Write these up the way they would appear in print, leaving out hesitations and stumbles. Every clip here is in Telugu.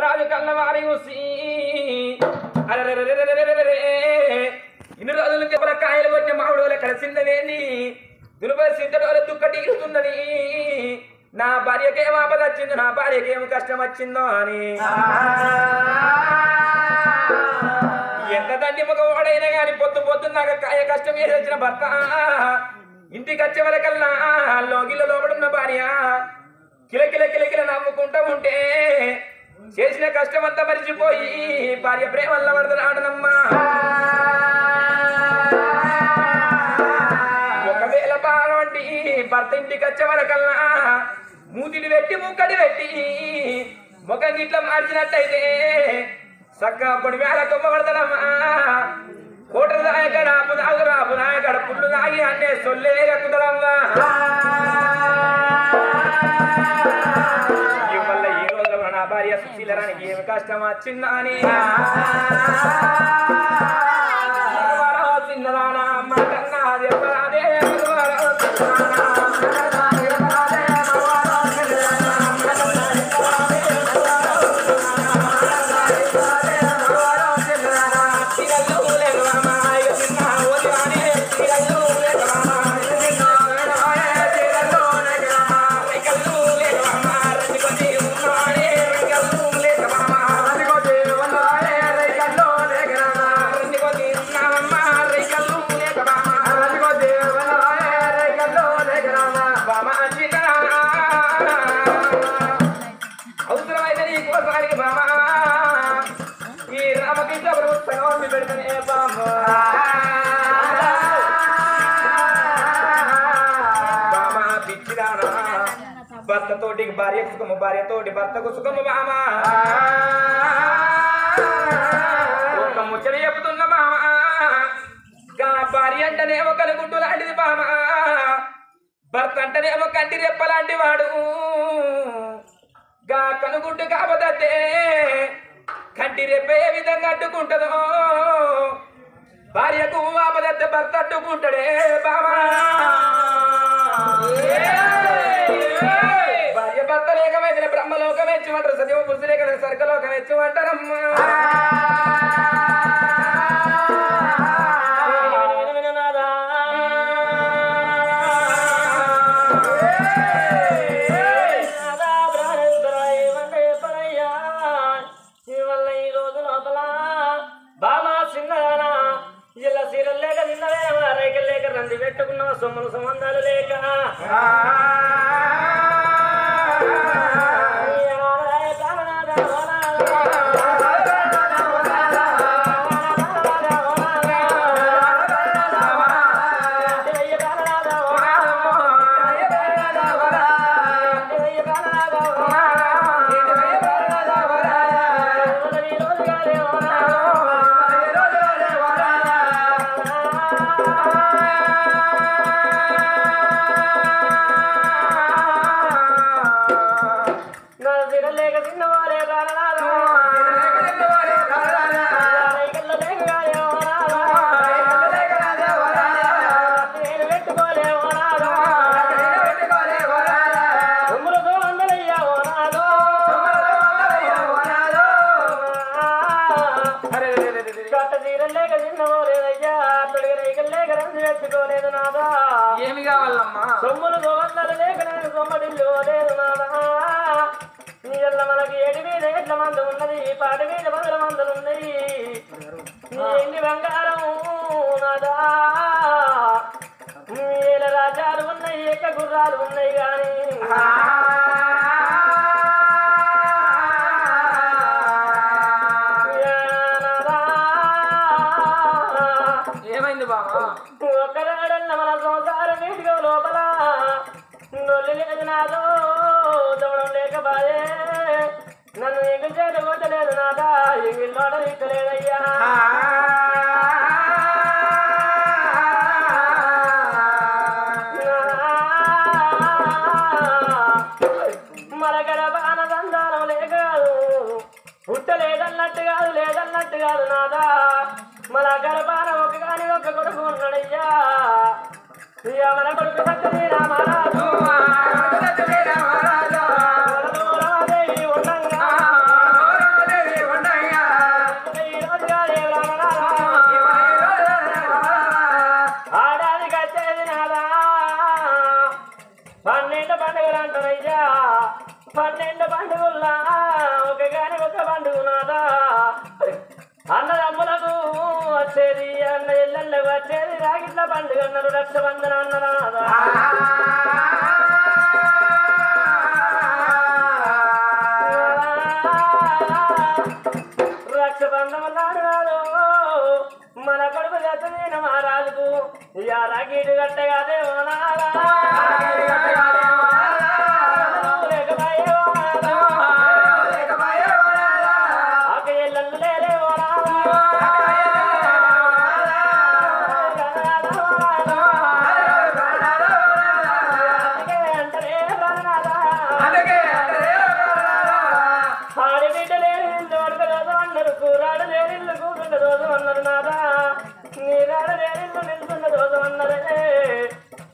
రాజు కన్నవారి చూసి ఇన్ని రోజులు చెప్పల కాయలు కొట్టిన మామిడి కలిసిందనేది దులుపై సిద్ధడోలు దుక్కటి ఇస్తున్నది నా భార్యకేం ఆపద వచ్చిందో నా భార్యకేం కష్టం వచ్చిందో అని ఎంత తండ్రి మగవాడైనా కానీ పొద్దున్నాక కాయ కష్టం వేసి వచ్చిన భర్త ఇంటికి వచ్చే వరకల్లా లోగిల లోపడున్న భార్య కిలకిల నవ్వుకుంటూ ఉంటే చేసిన కష్టం అంతా మరిచిపోయి భార్య ప్రేమల్ల పడుతున్నాడనమ్మా ఒకవేళ బాగుండి భర్త ఇంటికి వచ్చే వరకల్లా మూతిని పెట్టి ముక్కడి పెట్టి ముఖం గిట్ల మార్చినట్టయితే చక్కగా పొడి వేళ కొమ్మ పడతాడమ్మా కోటలు దాయకడ అప్పు తాగురా అప్పు నాయకడ పుల్లు తాగి అన్నే సొల్లే ఎక్కుతాడమ్మా ఇవల్ల ఈ రోజులో నా భార్య సుశీలరానికి ఏమి కష్టం వచ్చిందా అని చిన్నదానా అమ్మ కన్నా చెప్పరాదే భర్తతోటి భార్య సుఖము భార్యతోటి భర్తకు సుఖము బామా ఒక ముచ్చట చెబుతున్న మామా భార్య అంటేనేమో కనుగుడ్డు లాంటిది బామా భర్త అంటేనేమో కంటి రెప్ప లాంటి వాడు గా కనుగుడ్డు కాకపోతే కంటి రెప్ప ఏ విధంగా అడ్డుకుంటుందో భార్యకు ఆపదత్తే భర్త అడ్డుకుంటాడే బామా భార్య భర్త లేకమైతే బ్రహ్మలోకం ఎచ్చుమంటారు సజీవ పురుషు లేక స్వర్గలోకం ఎచ్చుమంటారమ్మా పెట్టుకున్న సొమ్ములు సంబంధాలు లేక ఏమి కావాలమ్మా సొమ్ములు గోవందలు లేక నేను సొమ్మడిల్లు లేదు నాదా నీళ్ళ మనకి 7 మీద ఎట్ల మంది ఉన్నది 10 మీద 10 మందులు ఉన్నాయి నీ ఎండి బంగారం నాదా నీల రాజాలు ఉన్నాయి ఏక గుర్రాలు ఉన్నాయి కానీ ఏమైంది బామా ఒక్కనాడన్న మన సంసారం నీటిగా లోపల నొల్లి లేదు నాదో దవడం లేక బాయే నన్ను ఎంగిల్ చేత కొట్టలేదు నాదా ఎంగిల్లోడ ఇక్కలేదయ్యా మరగడ బాణ దందాలం లేకాదు పుట్టలేదన్నట్టు కాదు నాదా మన గర్భాన ఒక కాని ఒక కొడుకు ఉన్నాడయ్యా మన కొడుకు సత్యని రామరాజు పండుగలు అంటారయ్యా 12 పండుగల్లా ఒక పండుగ నాదా అన్నదమ్ములకు వచ్చేది అన్న ఇళ్ళకు వచ్చేది రాగిట్ల పండుగ అన్నారు రక్షబంధన అన్నరాదా రక్షబంధం నాడు నాడు మన కొడుకు జతమైన మహారాజుకు రాగిడు గట్టగాదే ఓనాలా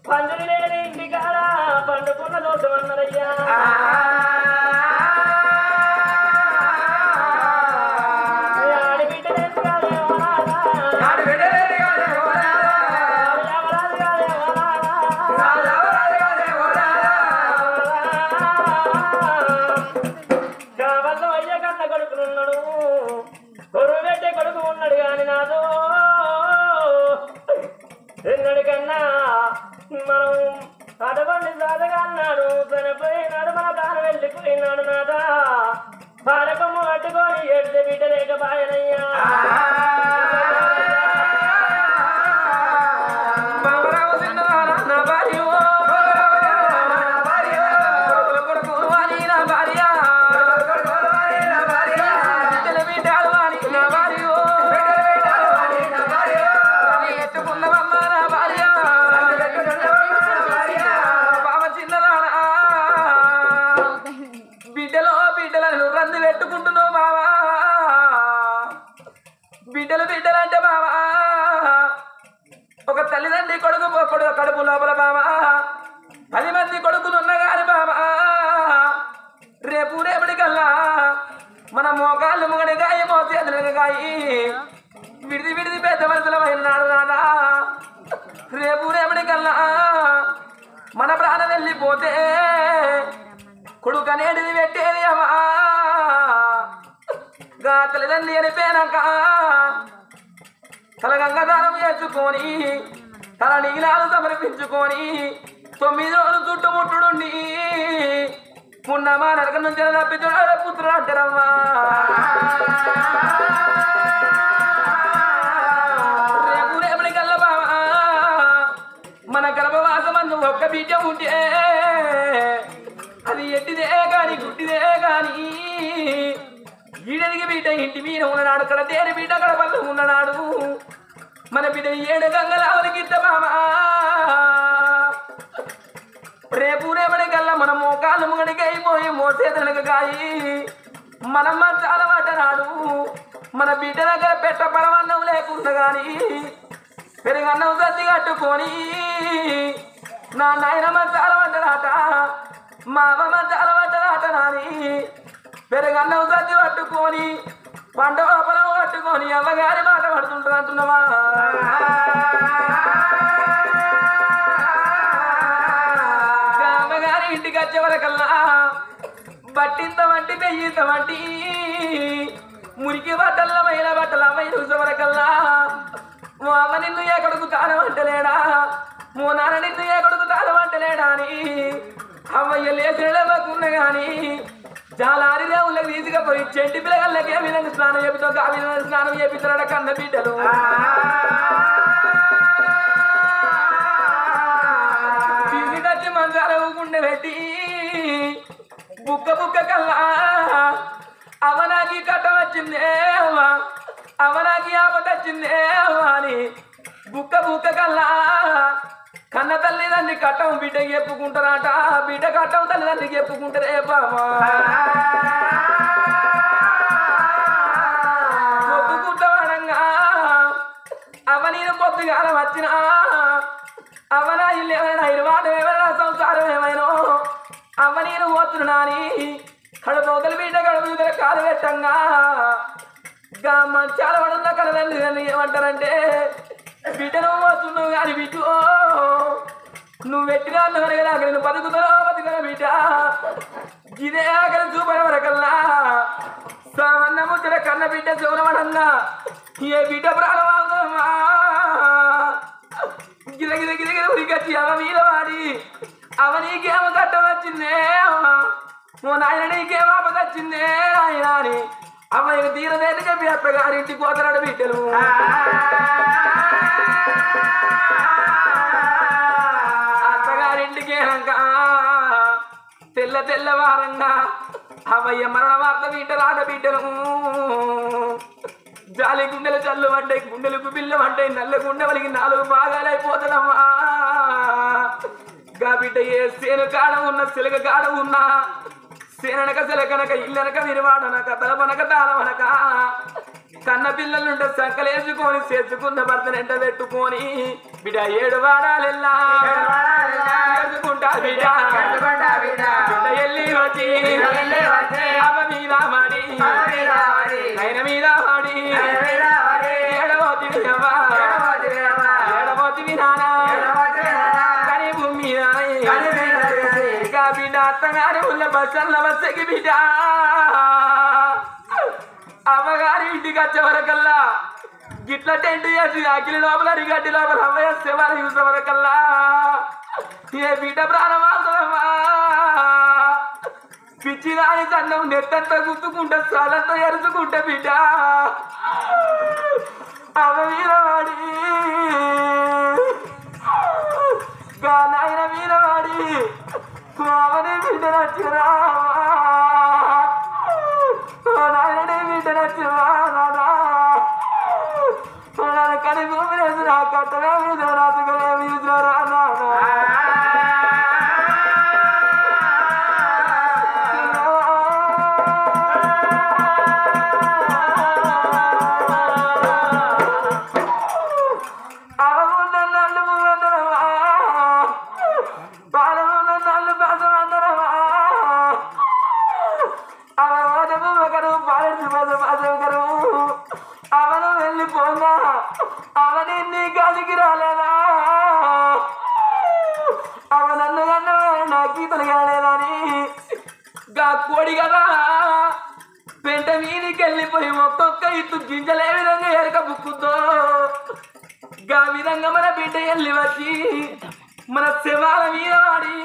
పందులు లేని ఇంటికాడ పండుకున్న దోషం అన్నారయ్యా ఆడబిడ్డ కావల్లో అయ్య కన్న కొడుకున్నాడు కొరువు పెట్టే కొడుకు ఉన్నాడు కాని నాదో ఎన్నడికన్నా మనం అటువంటి సాధగా అన్నాడు చనిపోయినాడు మన ప్రాణం వెళ్ళిపోయినాడు నాదా పారకమ్మ కట్టుకొని ఏడితే బిడ్డ లేక బాయనయ్యా బిడ్డలంటే బావా ఒక తల్లిదండ్రి కొడుకు కడుపు లోపల బావా 10 మంది కొడుకులు ఉన్న గాని బావా రేపటికల్లా మన మోకాళ్ళు ముగడిగాయి మోచేతులగాయి విడిది పెద్ద మనుషులమైన నాడు నాదా రేపటికల్లా మన ప్రాణం వెళ్ళిపోతే కొడుకు అనేటిది పెట్టేది అమ్మా గా తల్లిదండ్రి అనిపోయినాక తల గంగదానం చేసుకొని తల నీలాలు సమర్పించుకొని 9 రోజులు చుట్టుముట్టుడుండి పున్నమా నరకం నుంచి తప్పించుడు పుత్రుడు అంటారమ్మా రేపటికల్లా బావా మన గర్భవాసమందు ఒక్క బిడ్డ ఉంటే అది ఎట్టిదే కాని గుడ్డిదే కాని ఈడదికి బిడ్డ ఇంటి మీద ఉన్ననాడు కడ తేరి బిడ్డ కడ పళ్ళు ఉన్ననాడు మన బిడ్డని 7 గంగలావలికి ఇద్ద బామా రేపటికల్లా మన మోకాళ్ళు ముగడికి అయిపోయి మోసేతనకు కాయి మనం మంచాల పడ్డనాడు మన బిడ్డ దగ్గర పెట్ట పరమన్నం లేకుండా గాని పెరుగన్నం సర్ది కట్టుకొని నా నాయన మంచాల పడ్డనాట మా అమ్మ మంచాల పడ్డనాట నాని పెరుగన్నం సర్ది పట్టుకొని పంట పొలం పట్టుకొని అమ్మగారి మాట పడుతుంటారు అంటున్నావా అమ్మగారి ఇంటికి వచ్చే వరకల్లా బట్టింత వంటి పెయ్యింత వంటి మురికి బట్టల మైల బట్టల అమ్మాయి చూసే వరకల్లా మా అమ్మ నిన్ను ఏ కొడుకు తానమంటలేడా మో నాన్న నిన్ను ఏ కొడుకు తానమంటలేడా అని అమ్మయ్య లేచినకున్న గాని జాలారి దేవుళ్ళకి తీసుకుపోయి చెంటి పిల్లగాళ్ళకి ఏ విధంగా స్నానం చేపిస్తావు ఆ విధంగా స్నానం చేపిస్తున్నాడు కన్న బిడ్డలు తీసుకొచ్చి మంచాల ఊకుండ పెట్టి బుక్క కల్లా అవనాకి కట్టం వచ్చిందే అమ్మా అవనాకి ఆపద వచ్చిందే అమ్మా అని బుక్క కల్లా కన్న తల్లిదండ్రి కట్టం బిడ్డకి చెప్పుకుంటారట బిడ్డ కట్టం తల్లిదండ్రికి చెప్పుకుంటారే బామా పొద్దుకుంటవాడంగా అవ నేను పొద్దుగాలం వచ్చినా అవనా ఇల్లు ఏమైనా ఇరువాటం ఏమైనా సంసారం ఏమైనా అవ్వ నేను పోతున్నా అని కడుపు బిడ్డ కడుపు కాలు పెట్టంగా మంచాల పడున్న కడదండి ఏమంటారంటే బిడ్డను పోతున్నావు కానీ బిడ్డు నువ్వు పెట్టినా అన్నవరగా నాకు నేను బతుకుతా బిడ్డ ఇదే ఆకలి చూపని వరకల్లా సామన్న ముచ్చట కన్న బిడ్డ చూడమనన్నా ఏ బిడ్డ ప్రాణమా గిరగిర గిరగిర ఉరికొచ్చి అవ మీద వాడి అవ నీకేమో కట్టం వచ్చిందే ఓ నాయన నీకేమో ఆపదొచ్చిందే ఆయన అని అమ్మాయి తీరదేని చెప్పి అత్తగారింటి కోతరాడు బిడ్డలు అత్తగారింటికి తెల్లవారంగా అవయ్య మరణ వార్త బిడ్డలాడ బిడ్డలు జాలి గుండెలు చల్లు పడ్డాయి గుండెలకు బిల్లు పడ్డాయి నల్ల గుండె వలికి 4 భాగాలైపోతుందమ్మా గా బిడ్డ ఏ సేను కాడ ఉన్న సిలక కాడ ఉన్నా సేననక సిలకనక ఇల్లనక విరివాడనక తలపనక తాళవనక కన్న పిల్లలుంటే సంకలేసుకొని చేసుకున్న భర్తను ఎంట పెట్టుకొని బిడ్డ 7 వాడాలెల్లా బిడ్డ ఎల్లి వచ్చి అవ మీద మాడి ఆయన మీద మాడి ఏడవోతివి నానా కానీ భూమి బిడ్డ అత్తగారి ఉన్న బస్సల్ల బస్సకి బిడ్డ అమ్మగారి ఇంటికి వచ్చే వరకల్లా గిట్ల టెంట్ చేసి అఖిలి లోపల రిగడ్డి లోపల అమ్మ వేస్తే వాళ్ళు చూసే వరకల్లా ఏ బిడ్డ ప్రాణమాసమా పిచ్చి రాని సన్నం నెత్తంతా గుర్తుకుంటా సాలంతా ఎరుచుకుంటా బిడ్డ అమ్మ మీద వాడి నాయన మీద వాడి అవనే బిడ్డ నచ్చిరా నాయననే బిడ్డ నచ్చిరా కానీ భూమి లేదు నా కట్టమే మీద రాసుకునే మీద అవను వెళ్ళిపోగా అవని నీ గాలికి రాలేదా అవ నన్ను కన్నా నా గీతలు కాలేదని గా కోడి కదా పెంట మీదికి వెళ్ళిపోయి ఒక్కొక్క ఇత్తు గింజలే విధంగా ఎరక బుక్కుతో గా విధంగా మన బిడ్డ వెళ్ళి వచ్చి మన శవాల మీద వాడి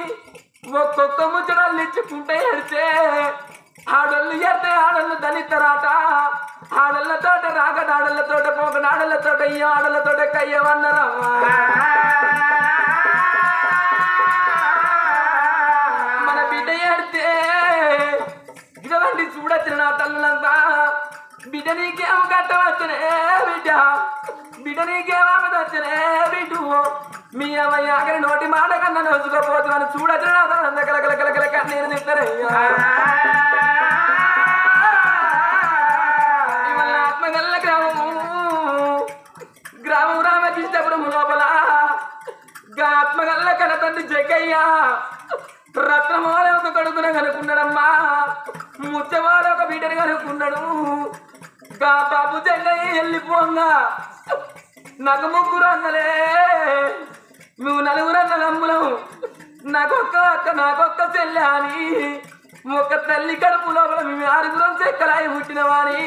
ఒక్కొక్క ముచ్చడాలు ఇచ్చుకుంటే ఎడితే ఆడళ్ళు ఎడితే ఆడళ్ళు దళితరాట ఆడళ్ళతోట రాగడాడళ్ళతోట పోకడాడళ్ళతోట ఈ ఆడళ్ళతోట కయ్యవన్నరమ్మా మన బిడ్డ ఎడితే ఇటువంటి చూడొచ్చిన నా తల్లులంతా బిడ్డ నీకేమో కట్టవచ్చనే బిడ్డ నీకేమో ఆపదొచ్చనే బిడ్డు మీ అమ్మాయి ఆఖరి నోటి మాట కన్నా నోచుకోపోతు అని చూడొచ్చిన నా తల్లంతా కలకల కన్నీరు తింటారయ్యా ఆత్మగల్ల గ్రామం రామకృష్ణపురం లోపల ఆత్మగల్ల కన తండ్రి జగ్గయ్య రత్నమోల ఒక కొడుకున కనుక్కున్నాడమ్మా ముచ్చవాడ ఒక బిడ్డని కనుక్కున్నాడు గా బాబు జగ్గయ్య వెళ్ళిపోంగా నాకు 3 అన్నలే నువ్వు 4 అన్నదమ్ములం నాకొక్క అక్క నాకొక్క చెల్లె అని ఒక తల్లి కడుపు లోపల మేము 6 చెక్కలాయి పుట్టినవాని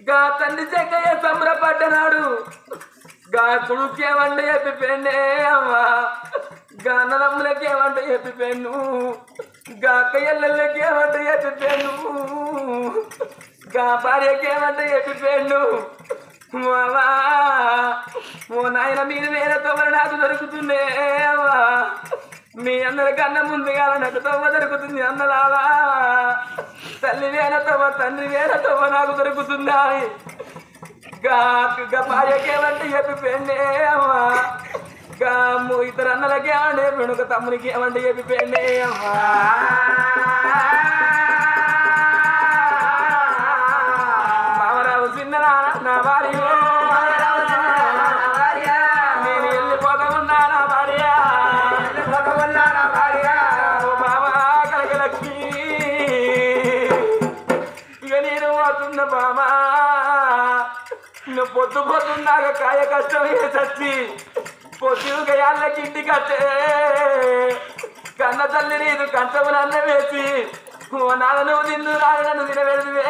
గా తండ్రి చెక్కయ్య సంబరపడ్డనాడు గా కొడుకేమంట చెప్పిపోయిండే అమ్మా గా అన్నదమ్ములకేమంట చెప్పిపోయాను గా అక్కయ్యలకేమంట చెప్పిపోయాను గా భార్యకేమంట చెప్పిపోయాను అమ్మా ఓ నాయన మీరు వేరే తొమ్మ నాకు దొరుకుతుండే అమ్మా మీ అందరికన్నా ముందుగా నాకు తొమ్మ దొరుకుతుంది అన్నలాలా తల్లి వేరే తొమ్మ తండ్రి వేరే తొమ్మ నాకు దొరుకుతుందా అని భార్యకేమంటే చెప్పిపోయిండే అమ్మా గా 2 అన్నలకేమంటే చెప్పాడు ఒక తమ్మునికి ఏమంటే చెప్పిపోయిండే అమ్మా మామరావు చిన్నరా నా భార్య నేను వెళ్ళిపోతా ఉన్నా నా భార్య బాబా కలకలక్కి ఇక నేను పోతున్న బామా నువ్వు పొద్దున్నాక కాయ కష్టం చచ్చి పొద్దుగయాళ్ళకి ఇంటి కట్టే కన్న తల్లి నీదు కంచములు అన్న వేసి నాన్న నువ్వు తిందు రాను నన్ను తినబెడితే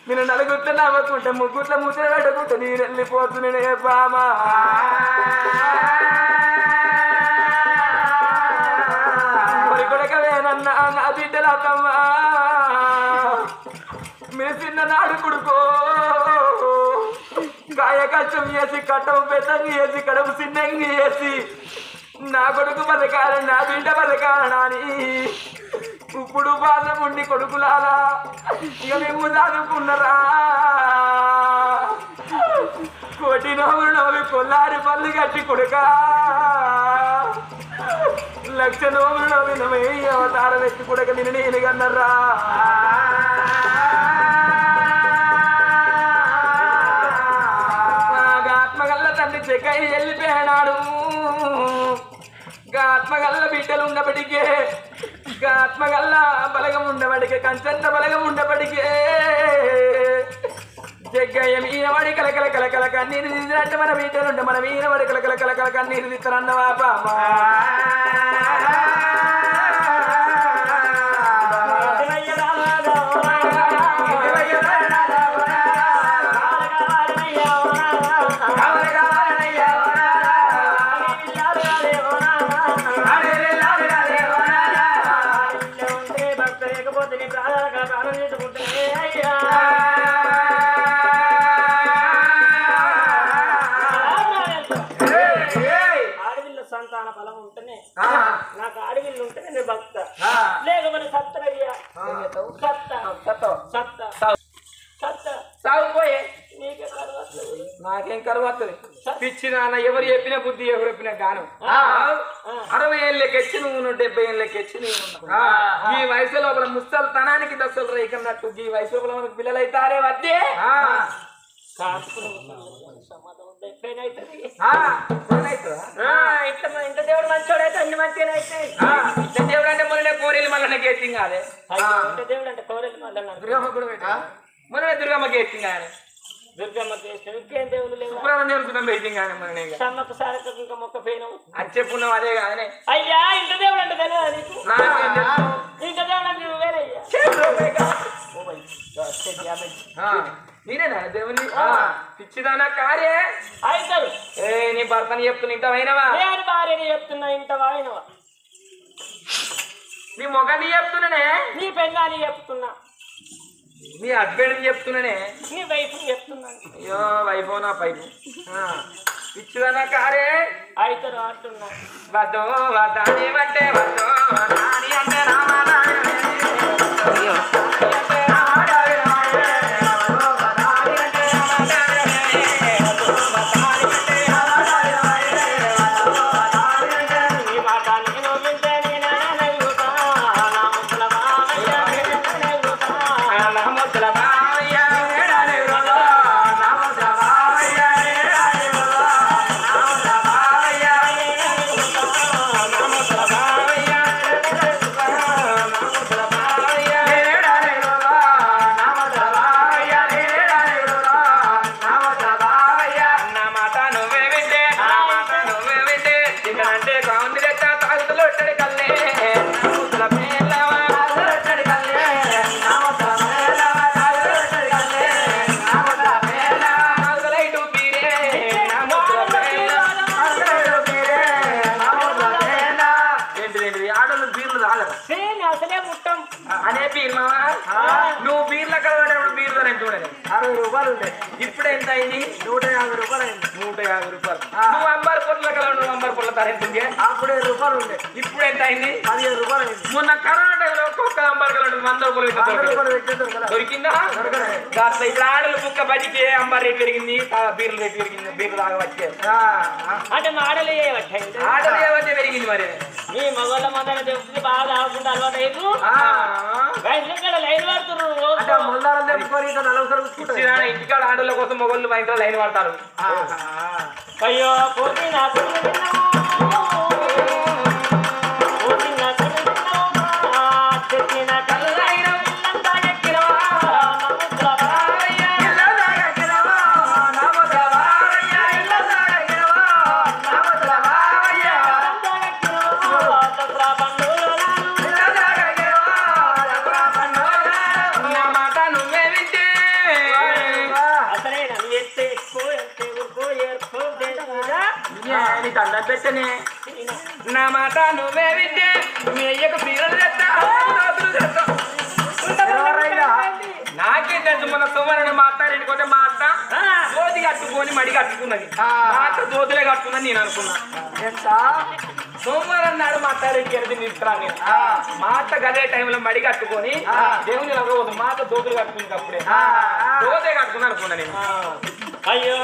నేను నలుగుట్ల నవ్వకుంటే ముగ్గుట్ల ముద్ర పెట్టకుంటే నేను వెళ్ళిపోతున్నానే బామా మరి కొడకవేనన్నా నా బిడ్డలాకమ్మా మీరు చిన్ననాడు కొడుకో కాయ కష్టం చేసి కట్టం పెద్దగా చేసి కడుపు చిన్నంగా చేసి నా కొడుకు బతకాలని నా బిడ్డ బతకాలని ఇప్పుడు బాధం ఉండి కొడుకులాలా ఇక మేము చదువుకున్నరా కోటి నవ్వులు నవ్వి కొల్లారి పళ్ళు కట్టి కొడుకా లక్ష నవ్వులు నవ్వినమే అవతారం ఎత్తి కొడక నేను కన్నరా ఆత్మగల్ల తండ్రి చెక్కై వెళ్ళిపోయాడు ఆత్మగల్ల బిడ్డలు ఉన్నప్పటికే ఆత్మగల్ల బలగం ఉండబడికే కంచంత బలగం ఉండబడికే జగ్గయ్య ఈనవాడి కలకల కలకల కన్నీరు తీసినట్టు మన బిడ్డలుంటే మనం ఈనవాడి కలకల కలకల కన్నీరు తీస్తారన్నవా బామా నాకు ఆడవిల్లు ఉంటేనే నేను భక్త లేకపోతే సత్తనయ్యా సాగుపోయే నీకే కరువు నాకేం కరువు వస్తుంది పిచ్చి నాన్న ఎవరు చెప్పిన బుద్ధి ఎవరు చెప్పిన గానం 60 ఏళ్ళకెచ్చి నువ్వు 70 ఏళ్ళకెచ్చి నువ్వు ఈ వయసు లోపల ముస్తలు తనానికి దశలు రేకన్నట్టు ఈ వయసు లోపల మనకు పిల్లలు అవుతారే వద్దే ఇంత దేవుడు మంచోడైతే అన్ని మంచిగా అవుతాయి దేవుడు అంటే మొన్న కోరేలు మళ్ళీ గేసింగ్ కాదే దేవుడు అంటే కోరేలు మళ్ళీ మొన్న దుర్గమ్మ గేసింగ్ కానీ దుర్గమ్మ చేసిన ఇంకేం దేవుడు లేవు సమ్మకు సారక ఇంకా మొక్క పోయినావు అది చెప్పున్నావు అదే కాదనే అయ్యా ఇంత దేవుడు అంటే తెలియదా నీకు ఇంత దేవుడు అంటే నువ్వు వేరయ్యా నేనేనా దేవుని పిచ్చిదానా కారే అవుతారు నీ భర్తని చెప్తున్నా ఇంటవైనవా నేను భార్యని చెప్తున్నా ఇంటవా అయినవా నీ మొగని చెప్తున్నానే నీ పెళ్ళాన్ని చెప్తున్నా నీ హస్బెండ్ చెప్తున్నానే నీ వైఫ్ చెప్తున్నాను అయ్యో వైఫ్ నా పైపు పిచ్చిదానా కారే అవుతారు అంటున్నా వద్దో వద్దానేమంటే వద్దో నాని అంటే అనే బీర్ మావా నువ్వు బీర్ల కలవడప్పుడు బీర్ ధర ఎంత ఉండదు 60 రూపాయలు ఉండే ఇప్పుడు ఎంత అయింది 150 రూపాయలు అయింది 150 రూపాయలు నువ్వు అంబర్ పొట్ల కలవ నువ్వు అంబర్ పొట్ల ధర ఎంత ఉంది అప్పుడు 7 రూపాయలు ఉండే ఇప్పుడు ఎంత అయింది 15 రూపాయలు అయింది మొన్న కరోనా టైంలో ఒక్కొక్క అంబర్ కలవ 100 రూపాయలు దొరికిందా దాంట్లో ఇప్పుడు ఆడలు కుక్క బజికి అంబర్ రేట్ పెరిగింది బీర్లు రేట్ పెరిగింది బీర్లు తాగవచ్చే అంటే ఆడలు ఆడలు ఏవైతే పెరిగింది మరి మీ మగవాళ్ళ మందర చెప్తుంది బాగా ఆడుకుంటూ అలవాటు లైన్ పడుతున్నారు ఇంటికాడ ఆడల కోసం మొగోళ్ళు మా ఇంట్లో లైన్ పడతారు అయ్యో పోటీ నాకు పెట్టనే నా మాట నువ్వే వింటే మీ అయ్యకు పీరలు తెస్తా దోతులు తెస్తా నాకే తెలుసు మన సోమవారం మా అత్త ఇంటికి వస్తే మా అత్త దోతి కట్టుకొని మడి కట్టుకున్నది మా అత్త దోతులే కట్టుకుందని నేను అనుకున్నా సోమవారం నాడు మా అత్త ఇంటికి వెళ్ళి తీసుకురాను నేను మా అత్త గదే టైంలో మడి కట్టుకొని దేవుని పోదు మా అత్త దోతులు కట్టుకుంది అప్పుడే దోతే కట్టుకుని అనుకున్నా నేను అయ్యో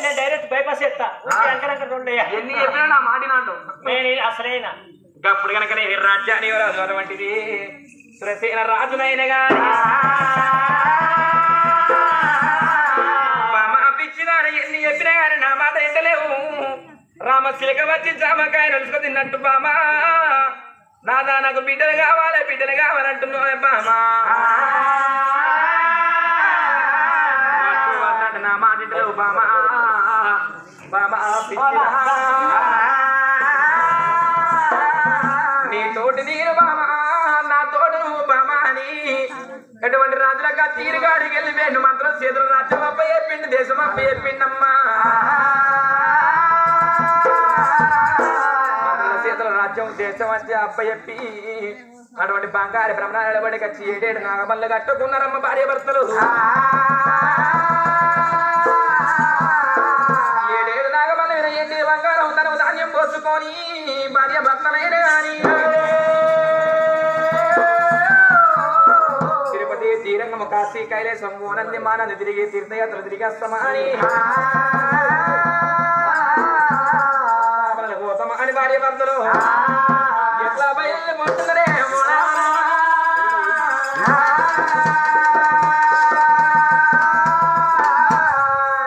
నేను డైరెక్ట్ బైపాస్ చేస్తా ఎన్ని చెప్పినా నా మాటినాడు నేను అసలైనా అప్పుడు కనుక రాజ్యాన్ని రాజు అటువంటిది సురసేన రాజునైన గాని పిచ్చిదాని ఎన్ని చెప్పినా గాని నా మాట ఎంతలేవు రామశిలక వచ్చి జామకాయ నలుసుకు తిన్నట్టు బామా నాదా నాకు బిడ్డలు కావాలంటున్నావు బామా నా మాట ఎంతలేవు బామా బామా నీ తోటి నేను బామా నా తోడు నువ్వు బామా అని ఎటువంటి రాజులక తీరుగాడికి వెళ్ళి వేణు మంత్రం చేతులు రాజ్యం అప్ప చెప్పిండు దేశం అప్ప చెప్పిండమ్మా మంత్రుల చేతుల రాజ్యం దేశం అంటే అప్ప చెప్పి అటువంటి బంగారు బ్రహ్మణాల బడికి వచ్చి 7 నాగమల్ల కట్టుకున్నారమ్మ భార్య భర్తలు 7 నాగమల్ల ఎన్ని బంగారం తను ధాన్యం పోసుకొని భార్య భర్తలైన కానీ తిరుపతి తీరంగము కాశీ కైలాసం ఓనంది మానంది తిరిగి తీర్థయాత్ర తిరిగి వస్తామని పోతామని భార్య భర్తలు ఎట్లా బయలు పోతుందరే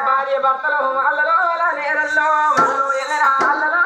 భార్య భర్తలు అల్లలో నేరల్లో అల్లలో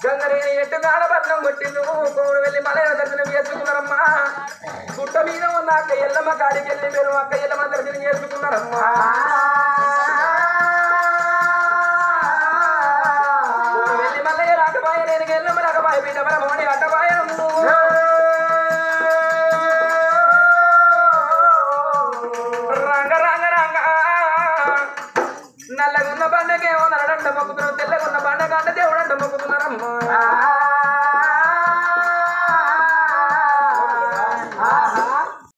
గంగరేని ఎట్టు కాడబట్నం కొట్టిండు కోడు వెళ్ళి మలయ దర్శనం చేసుకున్నారమ్మా గుట్ట మీద ఉన్న అక్క ఎల్లమ్మ కాడికి వెళ్ళి మీరు అక్క ఎల్లమ్మ దర్శనం చేసుకున్నారమ్మా వెళ్ళి మల్లయ్య రాకపాయ నేను ఎల్లమ్మ రాకపాయ బిడ్డ మన మోని అట్టపాయ రంగ రంగ రంగ నల్లగున్న బండకేమో నరడంట మొక్కుతున్నాం తెల్లగున్న బండ కంట దేవుడంట మొక్కుతున్నారమ్మా